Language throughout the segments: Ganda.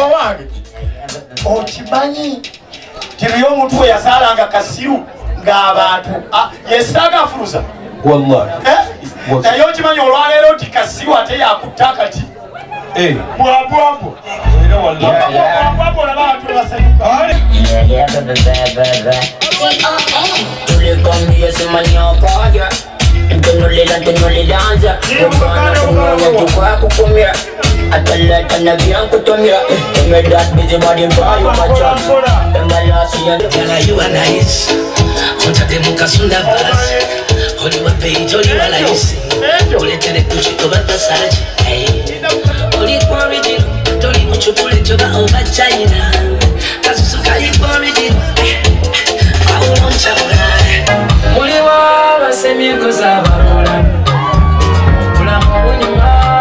owange okimanyi tiriyo omuntu we yazaalanga kasiru ng'abantu yesitaaga afuluza naye okimanyi olwaleero nti kasiru ate yakutta kati bwabwabwo bwabwabwo olaba abantu basanyuka Ataleta na vyan kutumia me that busy body for you my job Yana you are nice Konta de muka sunda bas Holi wa page, holi wa laisi Ule tene kuchi toba Versace Holi kwa original Toli kuchukule toba over China Kazu sukali kwa original Aulon chabura Muli wa basemi kuza wakola Kula mwuni wa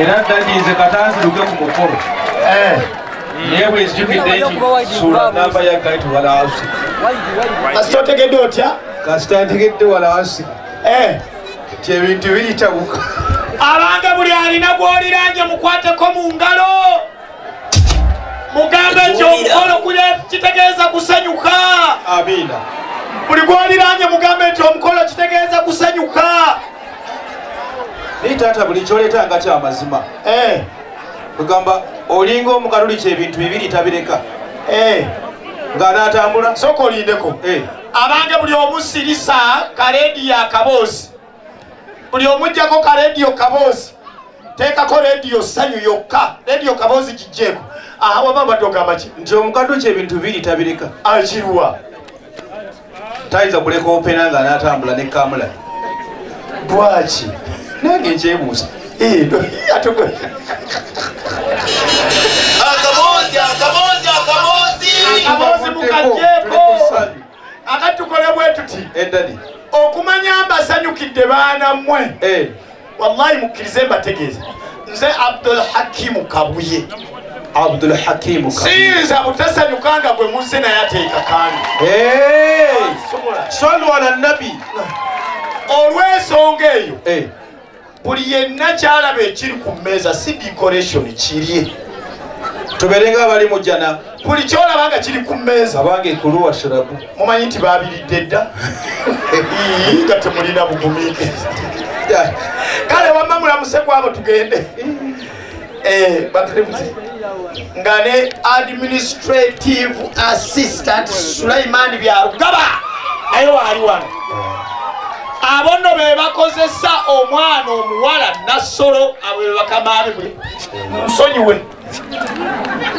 era ddadiize katanziruke ku mukolo naye bwezijukidde nti suula namba ya gaiti walawasi kasita otegedde otya kasita ntegedde walawasi ti ebintu biritabuka abange buli alina gw'oliranje mukwateko mu ngalo mugambe ekyo omukolo kitegeeza kusanyuka amiina buli gw'oliranje mugambe nti omukolo kitegeeza kusanyuka naye taata buli kyoleeta nga kyamazima kugamba olinga omukaluliki ebintu bibiri tabireka ng'anaatambula soka olindeko abange buli omusirisa karediyo akaboozi buli omujjako karediyo kaboozi teekako rediyo ssanyu yokka rediyo kaboozi kijjeeko waba badde ogamba ki nti omukaluliki ebintu bibiri tabireka akirwa tayinza kuleka opena ng'anaatambula ne kamula bwaki nange nkyebuuza akabozi mukajjeeko akati tukole bwe tuti okumanya mbasanyukidde baana mmwe wallahi mukkirize mbategeeza nze Abdulhakimu Kabuye siyinza butasanyukanga gwe muzze naye ateeka kandi sallu ala nabi olw'ensonga eyo buli yenna kyalaba ekiri ku mmeeza si decoration kirye tubeerenga abali mu jjana buli kyolaba nga kiri ku mmeeza abange kuluwa shirabu mumanyi nti babiridde dda nga temulina bugumiikiriza kale wamma mulamuse kwabo tugende nga ne administrative assistant Sulaiman Byarugaba naye waali wano abo nno be bakozesa omwana omuwala Nassolo abo be bakamaame bwe musonyiwe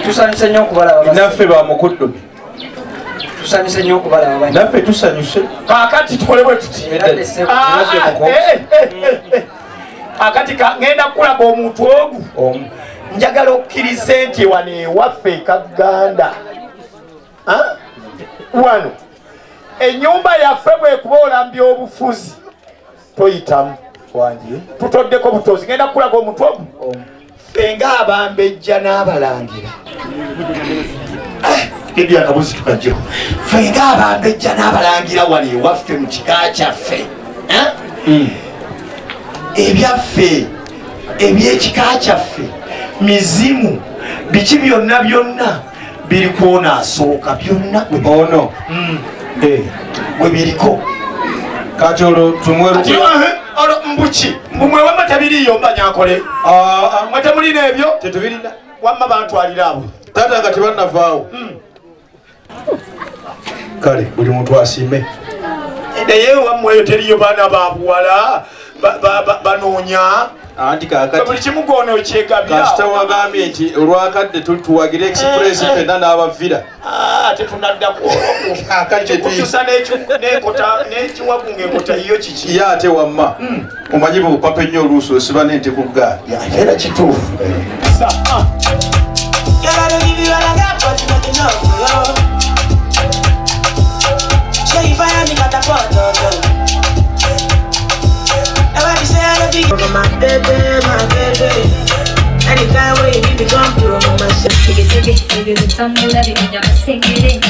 tusanyuse nnyo okubalaba naffe bamukuddume tusanyuse nnyo okubalaba naffe tusanyuse kaakati tukole bwe tuti akati ngenda kukulaga omuntu ogu njagala okkirize nti wano ewaffe Kaganda wano ennyumba yaffe bwekuba olambya obufuzi toyitamu tutoddeko butozi ngenda kukulaga omuntu ogu ffe ng'abambejja n'abalangira ebyo akabuzi tukajjeko ffe ng'abambejja n'abalangira wano ewaffe mu kika kyaffe ebyaffe ebyekika kyaffe mizimu biki byonna byonna biri kwona asooka byonna ono gwe biriko kati olwo tumweru mbuki mmwe wamma tebiriyo mbanyankole mwe temulina ebyo tetubirina wamma bantwalira abo taata nga tebannavaawo kale buli muntu asiime naye wammweyo teriyo baana babuwala banoonya anti kakati buli kimu gono kyegabira kasita wagambye nti olwakadde tuwagire express fenna n'abavira ate tunadda kukutusa n'ekiwagu ng'enkota yiyo kiki ye ate wamma omanyi bwopapa ennyo oluusi osiba n'ente ku ggaali era kituufu my baby, anytime when you need to come through, my shit. Take it, some more of it, I'm just singing it.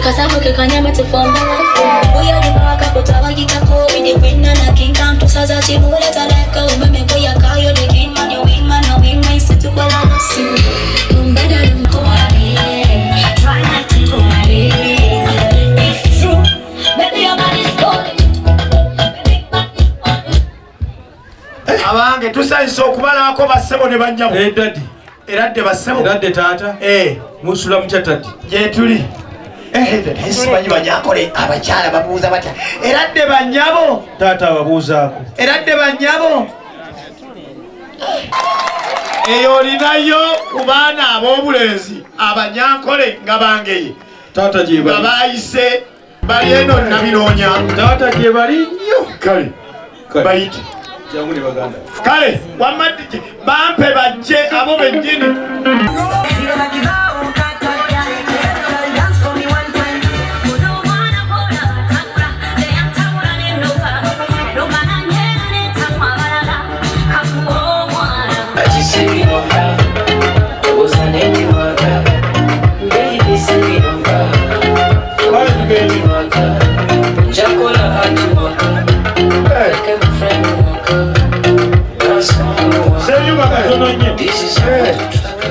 Kasabu kekanyama tufomba life Uya dimawaka kutawa gitako Bidi kwina na king down to saza chibule taleka Umeme kuya kayo the king man you win man no win man Situ kwa la nasi Umbeda lumkuwari Try not to kuwari If it's true Baby your body's calling abange tusanyisa okubalabako bassebo ne bannyabo eddadi eradde bassebo eradde taata musula mutya taddi gyetuli simanyi banyankole abakyala babuuza batya eradde bannyabo taata ababuuzaako eradde bannyabo eyo olinayo ku baana ab'obulenzi abanyankole nga bangeye taata gyebali nga baayise bali eno nabinoonya taata gyebali nnyo kale bayite jangu ne baganda kale wamadije bampe bajje abo bennyini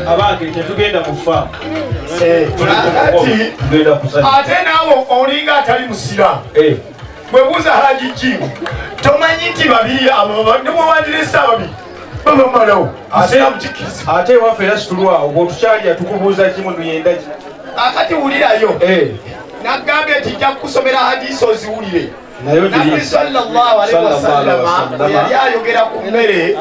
abange tetugenda mufa ate naawe olinga atali musira bwebuuza haji jimu tomanyi nti babiri abo nemwewandira babiri babamalawo asinamutikiriza ate waffe era situlwawo bwotukyali atukubuuza kimu nuyendaki akati wulirayo nagambye nti nja kukusomera hadisi oziwulire nabbi sallallahu alaihi wasallama bwe yali ayogera ku mmere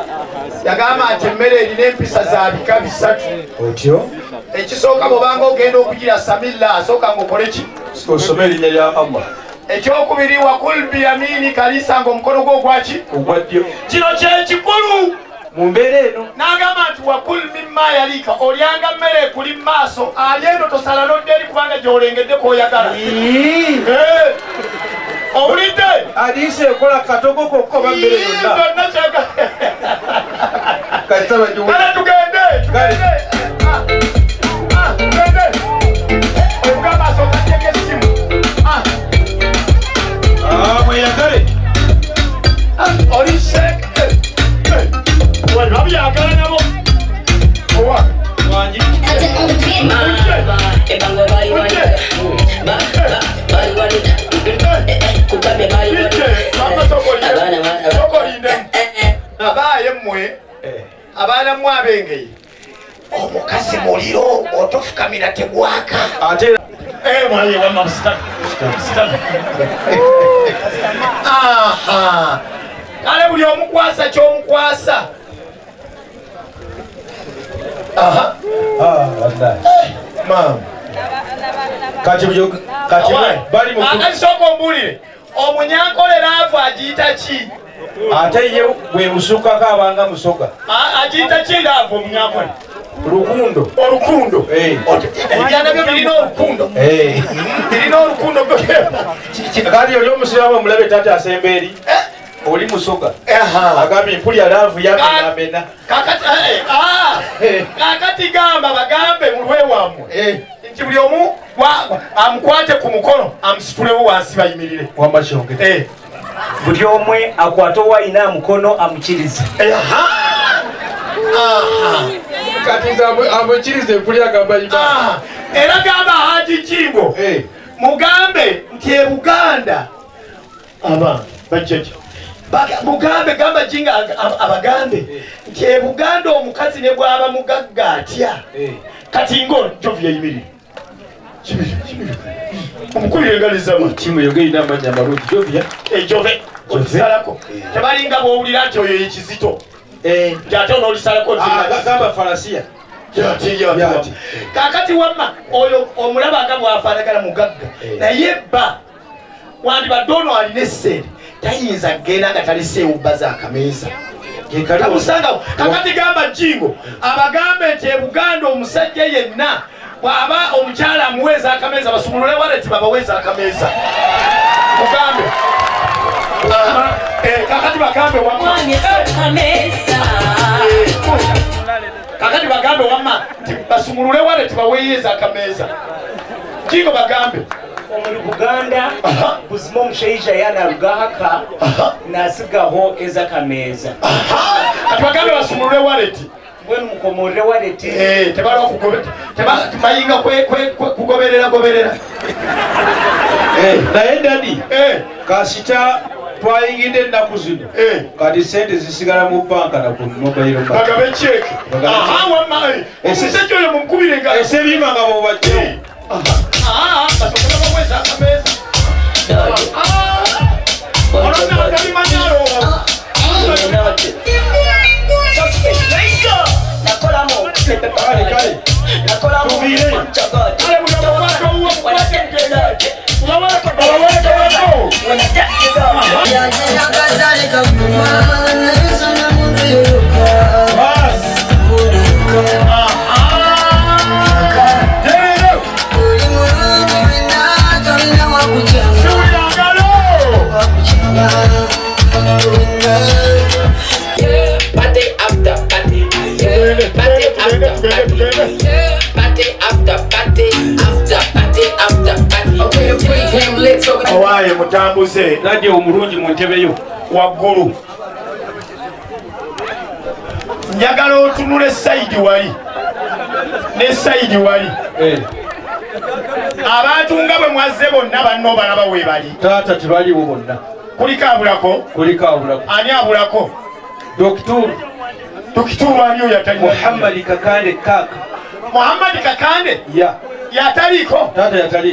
yagamba nti emmere erina empisa za bika bisatu otyo ekisooka bwobanga ogenda okugira samilla asooka ngaokole ki osome erinnya lya allah ekyokubiri wakul biyamini kalisanga omukono gwo ogwaki ogwa ddyo kino kyekikulu mu mbeera eno n'agamba nti wakul mimma yalika olyanga mmere ekuli mu maaso ali eno tosala nodde eri kubanga gy'olengedde k'oyagala owulidde aliisa ekola katogo kokka oba mmere yonna byonna kale tugende ogamba asooka teka essimu mweyagale oli shek babyagala nabo owa wangi abaaye mmwe abaana mmwe abengeye omukazi muliro otofukamira tegwaka ate kale buli omukwasa kyomukwasa akasooka ombulire omunyankolera avo agiyita ki ate ye bwe busukako abanga musoga agiyita ki laavu omunyankole lukundo olukundo ebyana byo birina olukundo birina olukundo kati oli omusiraamu omulabe tate asemba eri oli musoga agambye mpulya laavu yamenamena kakati gamba bagambe mulwe wammwe nti buli omu amukwate ku mukono amusitulewo wansi bayimirire wamakyonge buli omwe akwate owayina mukono amukirize kati abukirize kulya gamba ibada era gamba Haji Jingo mugambe nti e Buganda aba bajeje mugambe gamba Jinga abagambe nti e Buganda omukazi ne bwaba mugagga atya kati ngo Jovia yimiri omukubire ngaliza mu timu yogeri namanya amalungi Jovia Jove olisalako tebalinga bwowulira nti oyo yekizito jate onolisalako gamba Farasia kakati wamma oyo omulaba nga bwafaanagana mugagga naye bba wandi badono alina essere tayinza kgenda nga taliseewubbaza akameeza tamusangawo kakati gamba Jingo abagambe nti e Buganda omusajja yenna bw'aba omukyala amuweeza akameeza basumulule waleti babaweeza akameeza mugambe kakati bagambe wamma kakati bagambe wamma basumulule waleti baweeyeza akameeza Jingo bagambe omuli Buganda buzima omushaija yanarugahaka nasigaho eza kameeza kati bagambe basumulule waleti mbwenu mukomorere waleti tebaliwo tebayinga kugoberera naye dadi kasita twayingidde ennaku zino kati sente zisigala mu banka na ku mobile money bagabe check omusajja oyo mumukubire nga esebima nga bwobajjawo basobola baweza akameeza olona atalimanyalo owaye mutambuze nadye omulungi mu ntebeyo waggulu njagala otunula esayidi wali nesayidi wali abantu nga bwe mwazze bonna banno balaba we bali taata tebaliwo bonna kuliko abulako ani abulako dokituru ani oyo Muhammad Kakande kaka Muhammad Kakande ya yataliko taata yataliko